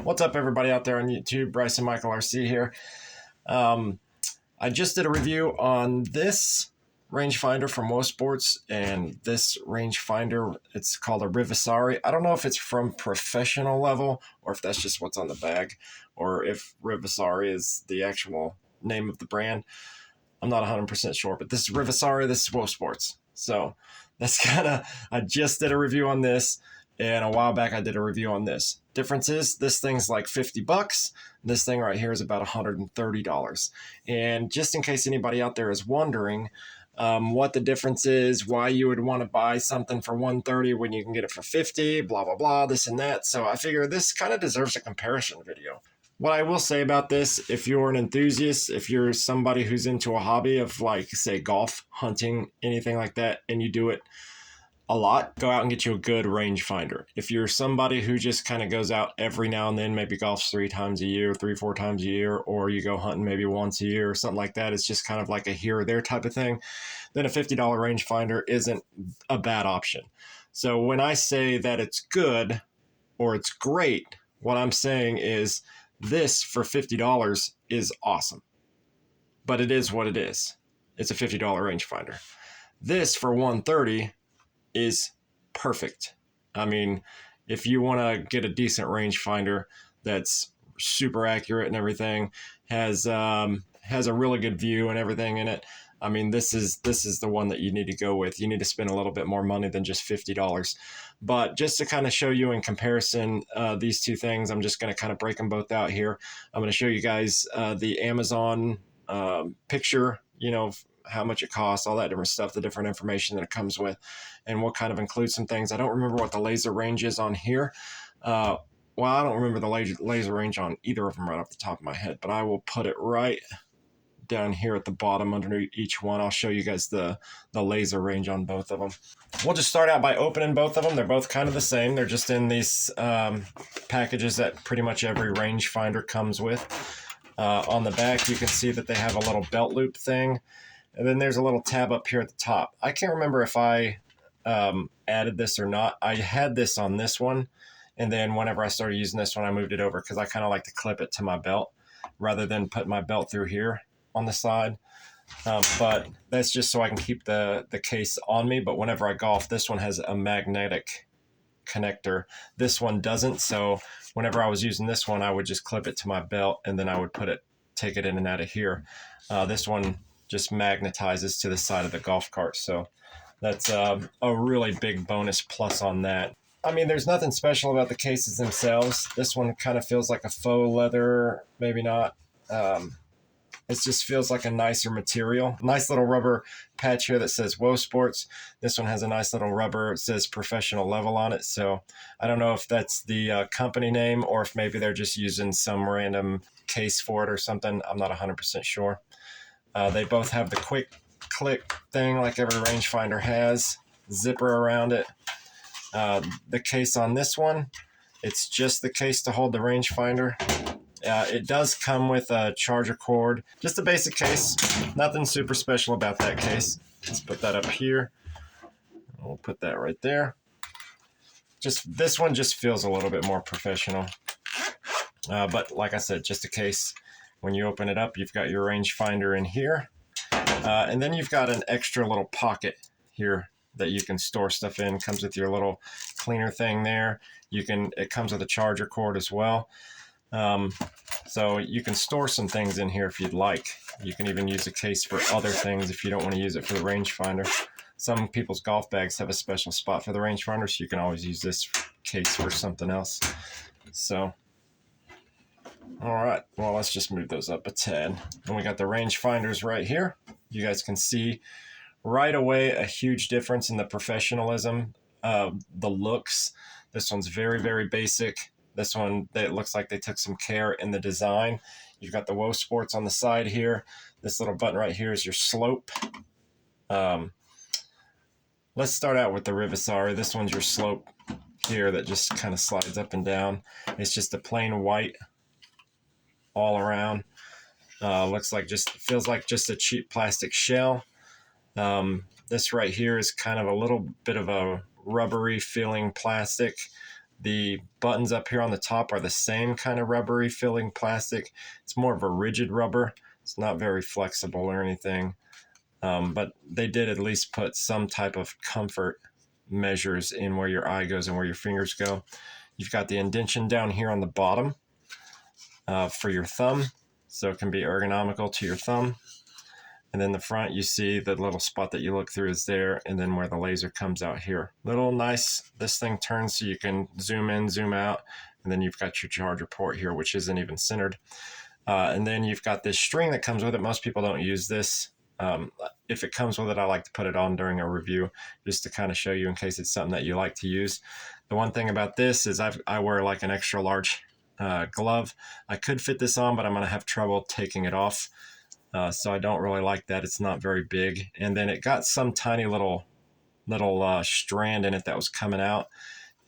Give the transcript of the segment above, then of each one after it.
What's up, everybody out there on YouTube? Bryson Michael RC here. I just did a review on this rangefinder from Wosports and this rangefinder. It's called a Revasri. I don't know if it's from professional level or if that's just what's on the bag, or if Revasri is the actual name of the brand. I'm not 100% sure, but this is Revasri. This is Wosports. So that's I just did a review on this. And a while back, I did a review on this. Difference is this thing's like 50 bucks. This thing right here is about $130. And just in case anybody out there is wondering what the difference is, why you would want to buy something for $130 when you can get it for $50, blah, blah, blah, this and that. So I figure this kind of deserves a comparison video. What I will say about this, if you're an enthusiast, if you're somebody who's into a hobby of, like, say, golf, hunting, anything like that, and you do it a lot, go out and get you a good rangefinder. If you're somebody who just kind of goes out every now and then, maybe golfs 3 times a year, 3-4 times a year, or you go hunting maybe once a year or something like that, it's just kind of like a here or there type of thing, then a $50 rangefinder isn't a bad option. So when I say that it's good or it's great, what I'm saying is this for $50 is awesome. But it is what it is. It's a $50 rangefinder. This for $130 is perfect. I mean, if you want to get a decent rangefinder that's super accurate and everything, has a really good view and everything in it, I mean, this is the one that you need to go with. You need to spend a little bit more money than just $50. But just to kind of show you in comparison these two things, I'm just going to kind of break them both out here. I'm going to show you guys the Amazon picture, how much it costs, all that different stuff, the different information that it comes with, and we'll kind of include some things. I don't remember what the laser range is on here. Well, I don't remember the laser range on either of them right off the top of my head, but I will put it right down here at the bottom underneath each one. I'll show you guys the laser range on both of them. We'll just start out by opening both of them. They're both kind of the same. They're just in these packages that pretty much every rangefinder comes with. On the back, you can see that they have a little belt loop thing. And then there's a little tab up here at the top. I can't remember if I added this or not. I had this on this one. And then whenever I started using this one, I moved it over because I kind of like to clip it to my belt rather than put my belt through here on the side. But that's just so I can keep the case on me. But whenever I golf, this one has a magnetic connector. This one doesn't. So whenever I was using this one, I would just clip it to my belt and then I would take it in and out of here. This one just magnetizes to the side of the golf cart. So that's a really big bonus plus on that. I mean, there's nothing special about the cases themselves. This one kind of feels like a faux leather, maybe not. It just feels like a nicer material. Nice little rubber patch here that says Wosports. This one has a nice little rubber. It says professional level on it. So I don't know if that's the company name or if maybe they're just using some random case for it or something. I'm not 100% sure. They both have the quick click thing like every rangefinder has, zipper around it. The case on this one, it's just the case to hold the rangefinder. It does come with a charger cord, just a basic case, nothing super special about that case. Let's put that up here. We'll put that right there. This one just feels a little bit more professional. But like I said, just a case. When you open it up, you've got your rangefinder in here. And then you've got an extra little pocket here that you can store stuff in. Comes with your little cleaner thing there. It comes with a charger cord as well. So you can store some things in here if you'd like. You can even use a case for other things if you don't want to use it for the rangefinder. Some people's golf bags have a special spot for the rangefinder, so you can always use this case for something else. So, all right, well, let's just move those up a tad. And we got the rangefinders right here. You guys can see right away a huge difference in the professionalism, the looks. This one's very, very basic. This one, it looks like they took some care in the design. You've got the Wosports on the side here. This little button right here is your slope. Let's start out with the Revasri. This one's your slope here that just kind of slides up and down. It's just a plain white all around. Feels like just a cheap plastic shell. This right here is kind of a little bit of a rubbery feeling plastic. The buttons up here on the top are the same kind of rubbery feeling plastic. It's more of a rigid rubber. It's not very flexible or anything. But they did at least put some type of comfort measures in where your eye goes and where your fingers go. You've got the indentation down here on the bottom for your thumb, so it can be ergonomical to your thumb. And then the front, you see the little spot that you look through is there, and then where the laser comes out here. Little nice, this thing turns so you can zoom in, zoom out, and then you've got your charger port here, which isn't even centered. And then you've got this string that comes with it. Most people don't use this. If it comes with it, I like to put it on during a review just to kind of show you in case it's something that you like to use. The one thing about this is I wear like an extra large glove. I could fit this on, but I'm going to have trouble taking it off. So I don't really like that. It's not very big. And then it got some tiny little strand in it that was coming out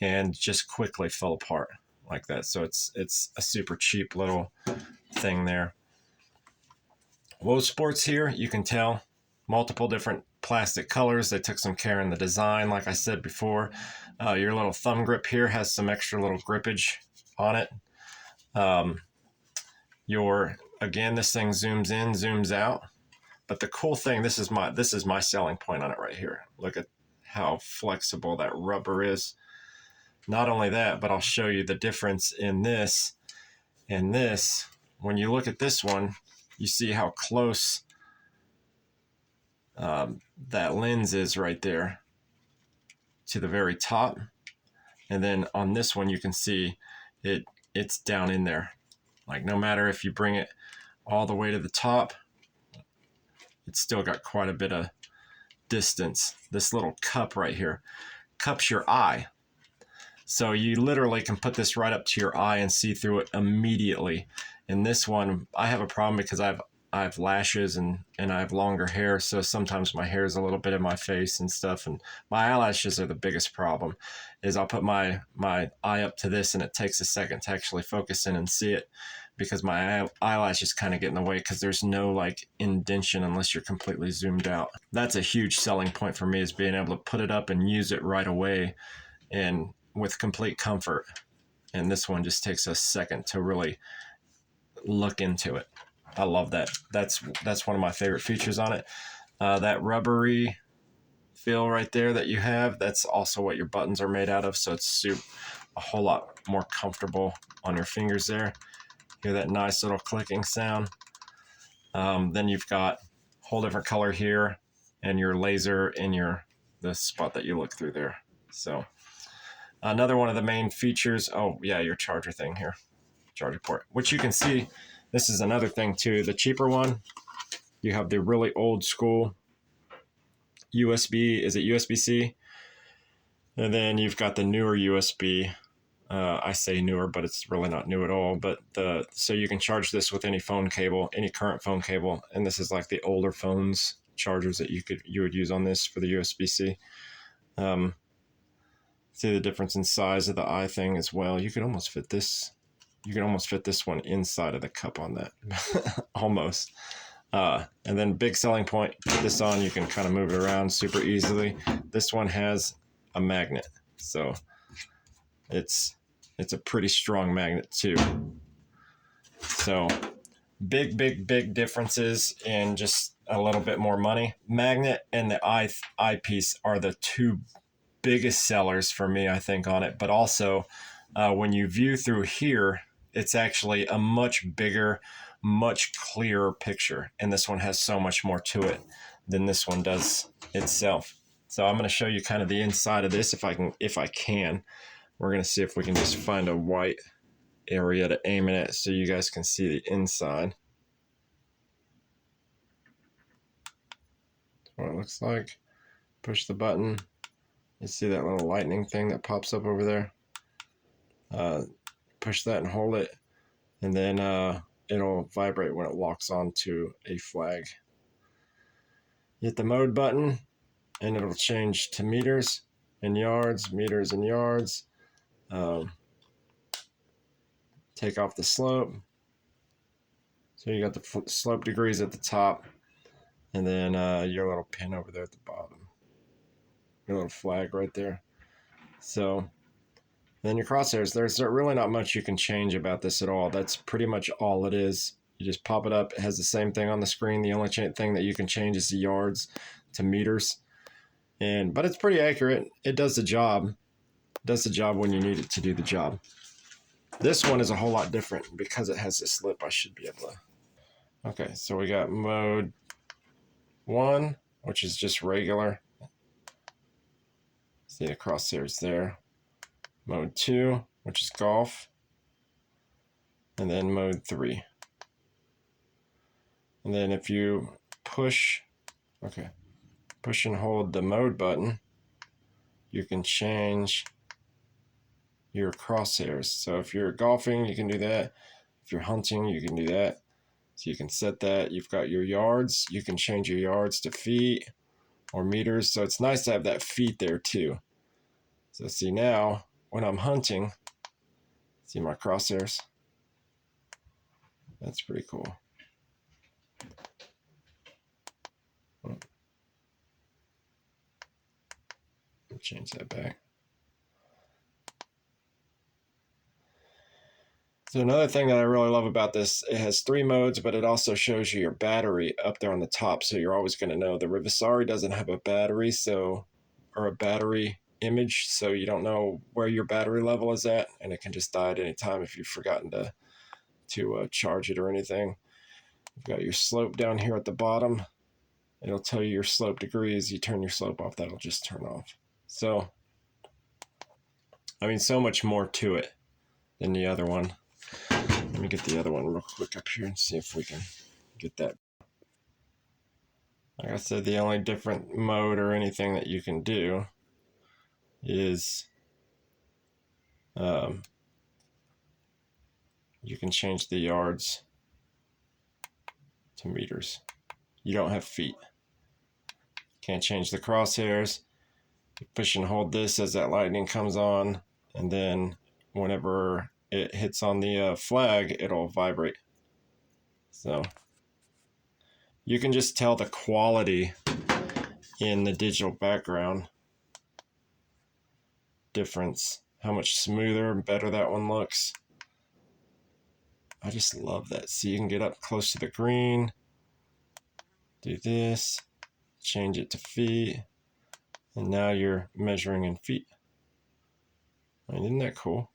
and just quickly fell apart like that. So it's a super cheap little thing there. Wosports here, you can tell multiple different plastic colors. They took some care in the design, like I said before. Your little thumb grip here has some extra little grippage on it. Again, this thing zooms in, zooms out. But the cool thing, this is my selling point on it right here. Look at how flexible that rubber is. Not only that, but I'll show you the difference in this and this. When you look at this one, you see how close that lens is right there to the very top. And then on this one, you can see it's down in there. Like no matter if you bring it all the way to the top, it's still got quite a bit of distance. This little cup right here cups your eye. So you literally can put this right up to your eye and see through it immediately. In this one, I have a problem because I have lashes and I have longer hair, so sometimes my hair is a little bit in my face and stuff, and my eyelashes are the biggest problem. Is I'll put my eye up to this and it takes a second to actually focus in and see it because my eyelashes kind of get in the way because there's no like indentation unless you're completely zoomed out. That's a huge selling point for me, is being able to put it up and use it right away and with complete comfort. And this one just takes a second to really look into it. I love that. That's one of my favorite features on it. That rubbery feel right there that you have, that's also what your buttons are made out of. So it's a whole lot more comfortable on your fingers there. Hear that nice little clicking sound. Then you've got a whole different color here and your laser in the spot that you look through there. So another one of the main features, oh yeah, your charger thing here, charger port, which you can see. This is another thing too. The cheaper one, you have the really old school USB, is it USB-C? And then you've got the newer USB. I say newer, but it's really not new at all. But so you can charge this with any phone cable, any current phone cable. And this is like the older phones chargers that you would use on this for the USB-C. See the difference in size of the eye thing as well. You could almost fit this. You can almost fit this one inside of the cup on that. Almost. And then big selling point, put this on, you can kind of move it around super easily. This one has a magnet. So it's a pretty strong magnet too. So big differences in just a little bit more money. Magnet and the eyepiece are the two biggest sellers for me, I think, on it. But also when you view through here, it's actually a much bigger, much clearer picture. And this one has so much more to it than this one does itself. So I'm going to show you kind of the inside of this if I can. We're going to see if we can just find a white area to aim it at so you guys can see the inside. That's what it looks like. Push the button. You see that little lightning thing that pops up over there? Push that and hold it, and then it'll vibrate when it locks onto a flag. Hit the mode button, and it'll change to meters and yards, meters and yards. Take off the slope. So you got the slope degrees at the top, and then your little pin over there at the bottom. Your little flag right there. So then your crosshairs, there's really not much you can change about this at all. That's pretty much all it is. You just pop it up. It has the same thing on the screen. The only thing that you can change is the yards to meters. But it's pretty accurate. It does the job. It does the job when you need it to do the job. This one is a whole lot different because it has this lip. I should be able to. Okay, so we got mode 1, which is just regular. See the crosshairs there. Mode 2, which is golf. And then mode 3. And then if you push and hold the mode button, you can change your crosshairs. So if you're golfing, you can do that. If you're hunting, you can do that. So you can set that. You've got your yards. You can change your yards to feet or meters. So it's nice to have that feet there too. So see now, when I'm hunting, see my crosshairs? That's pretty cool. Change that back. So another thing that I really love about this, it has 3 modes, but it also shows you your battery up there on the top. So you're always going to know. The Revasri doesn't have a battery, or a battery image, so you don't know where your battery level is at, and it can just die at any time if you've forgotten to charge it or anything. You've got your slope down here at the bottom. It'll tell you your slope degrees. You turn your slope off, that'll just turn off. So, I mean, so much more to it than the other one. Let me get the other one real quick up here and see if we can get that. Like I said, the only different mode or anything that you can do is you can change the yards to meters. You don't have feet. Can't change the crosshairs. You push and hold this as that lightning comes on, and then whenever it hits on the flag, it'll vibrate. So you can just tell the quality in the digital background difference, how much smoother and better that one looks. I just love that. So you can get up close to the green, do this, change it to feet, and now you're measuring in feet. I mean, isn't that cool?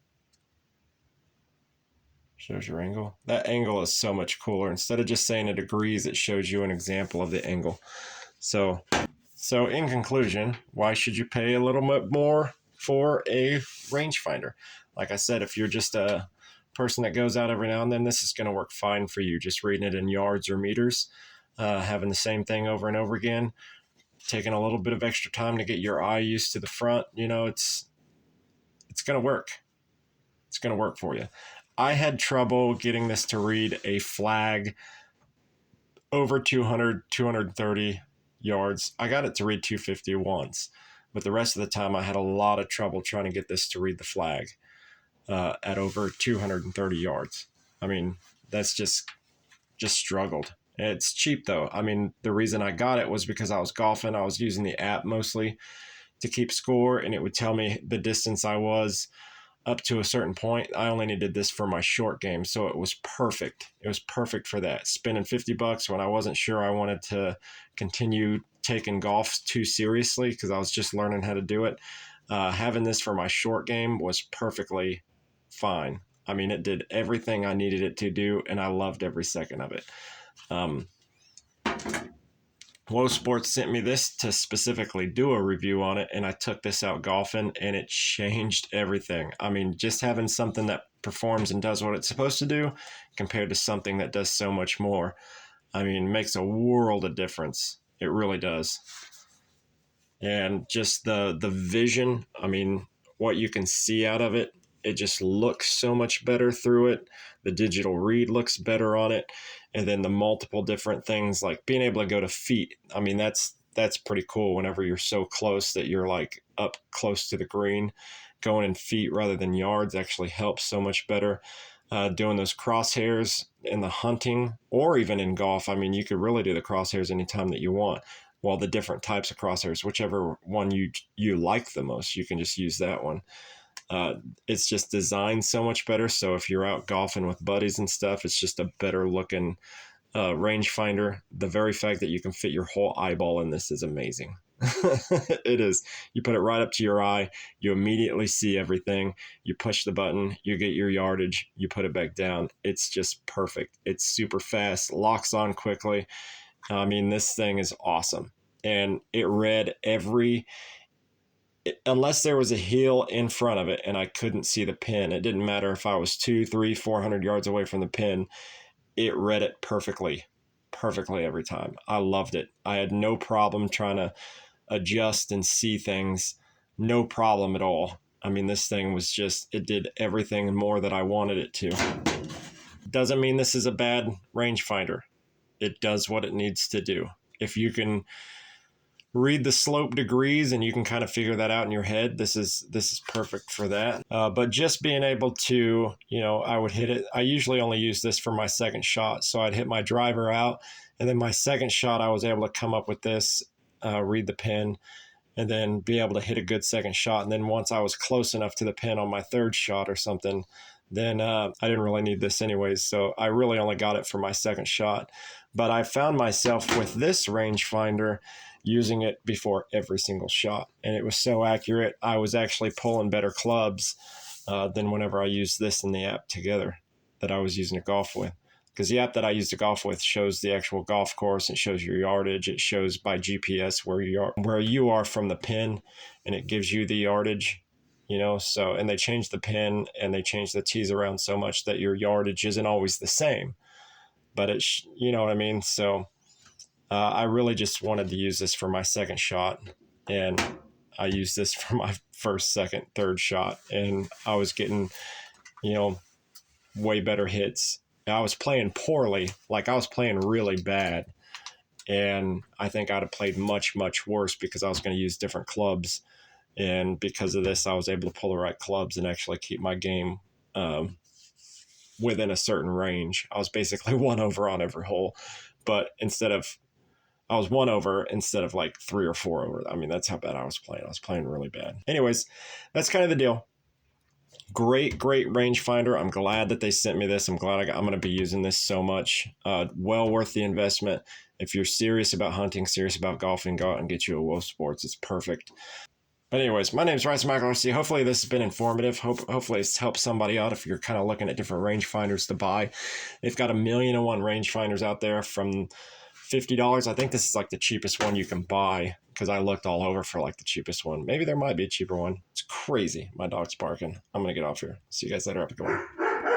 Shows your angle. That angle is so much cooler. Instead of just saying it degrees, it shows you an example of the angle. So in conclusion, why should you pay a little bit more for a rangefinder? Like I said, if you're just a person that goes out every now and then, this is going to work fine for you. Just reading it in yards or meters, having the same thing over and over again, taking a little bit of extra time to get your eye used to the front. You know, it's going to work. It's going to work for you. I had trouble getting this to read a flag over 200, 230 yards. I got it to read 250 once, but the rest of the time I had a lot of trouble trying to get this to read the flag at over 230 yards. I mean, that's just struggled. It's cheap though. I mean, the reason I got it was because I was golfing. I was using the app mostly to keep score, and it would tell me the distance I was up to a certain point. I only needed this for my short game, so it was perfect. It was perfect for that. Spending $50 when I wasn't sure I wanted to continue taking golf too seriously because I was just learning how to do it. Having this for my short game was perfectly fine. I mean, it did everything I needed it to do, and I loved every second of it. Wosports sent me this to specifically do a review on it, and I took this out golfing, and it changed everything. I mean, just having something that performs and does what it's supposed to do compared to something that does so much more, I mean, makes a world of difference. It really does. And just the vision, I mean, what you can see out of it, it just looks so much better through it. The digital read looks better on it. And then the multiple different things, like being able to go to feet. I mean, that's pretty cool whenever you're so close that you're like up close to the green. Going in feet rather than yards actually helps so much better. Doing those crosshairs in the hunting or even in golf. I mean, you could really do the crosshairs anytime that you want. Well, the different types of crosshairs, whichever one you like the most, you can just use that one. It's just designed so much better. So if you're out golfing with buddies and stuff, it's just a better looking rangefinder. The very fact that you can fit your whole eyeball in this is amazing. It is. You put it right up to your eye, you immediately see everything. You push the button, you get your yardage, you put it back down. It's just perfect. It's super fast, locks on quickly. I mean, this thing is awesome. And it read unless there was a hill in front of it and I couldn't see the pin. It didn't matter if I was 200, 300, 400 yards away from the pin. It read it perfectly every time. I loved it. I had no problem trying to adjust and see things. No problem at all. I mean, this thing was just, it did everything and more that I wanted it to. Doesn't mean this is a bad rangefinder. It does what it needs to do. If you can read the slope degrees and you can kind of figure that out in your head, this is perfect for that. But just being able to, I would hit it. I usually only use this for my second shot. So I'd hit my driver out, and then my second shot, I was able to come up with this, read the pin, and then be able to hit a good second shot. And then once I was close enough to the pin on my third shot or something, then I didn't really need this anyways. So I really only got it for my second shot. But I found myself with this rangefinder using it before every single shot. And it was so accurate. I was actually pulling better clubs than whenever I used this and the app together that I was using to golf with. Because the app that I use to golf with shows the actual golf course. It shows your yardage. It shows by GPS where you are from the pin, and it gives you the yardage. So, and they changed the pin and they changed the tees around so much that your yardage isn't always the same, but it's, you know what I mean? So I really just wanted to use this for my second shot, and I used this for my first, second, third shot, and I was getting, way better hits. I was playing poorly, like I was playing really bad, and I think I'd have played much, much worse because I was going to use different clubs. And because of this, I was able to pull the right clubs and actually keep my game within a certain range. I was basically 1 over on every hole, but I was 1 over instead of like 3 or 4 over. I mean, that's how bad I was playing. I was playing really bad. Anyways, that's kind of the deal. Great rangefinder. I'm glad that they sent me this. I'm glad I'm going to be using this so much. Well worth the investment. If you're serious about hunting, serious about golfing, go out and get you a Wosports. It's perfect. But anyways, my name is Revasri Michael RC. Hopefully this has been informative. Hopefully it's helped somebody out if you're kind of looking at different rangefinders to buy. They've got 1,000,001 rangefinders out there from $50. I think this is like the cheapest one you can buy because I looked all over for like the cheapest one. Maybe there might be a cheaper one. It's crazy. My dog's barking. I'm going to get off here. See you guys later. Have a good one.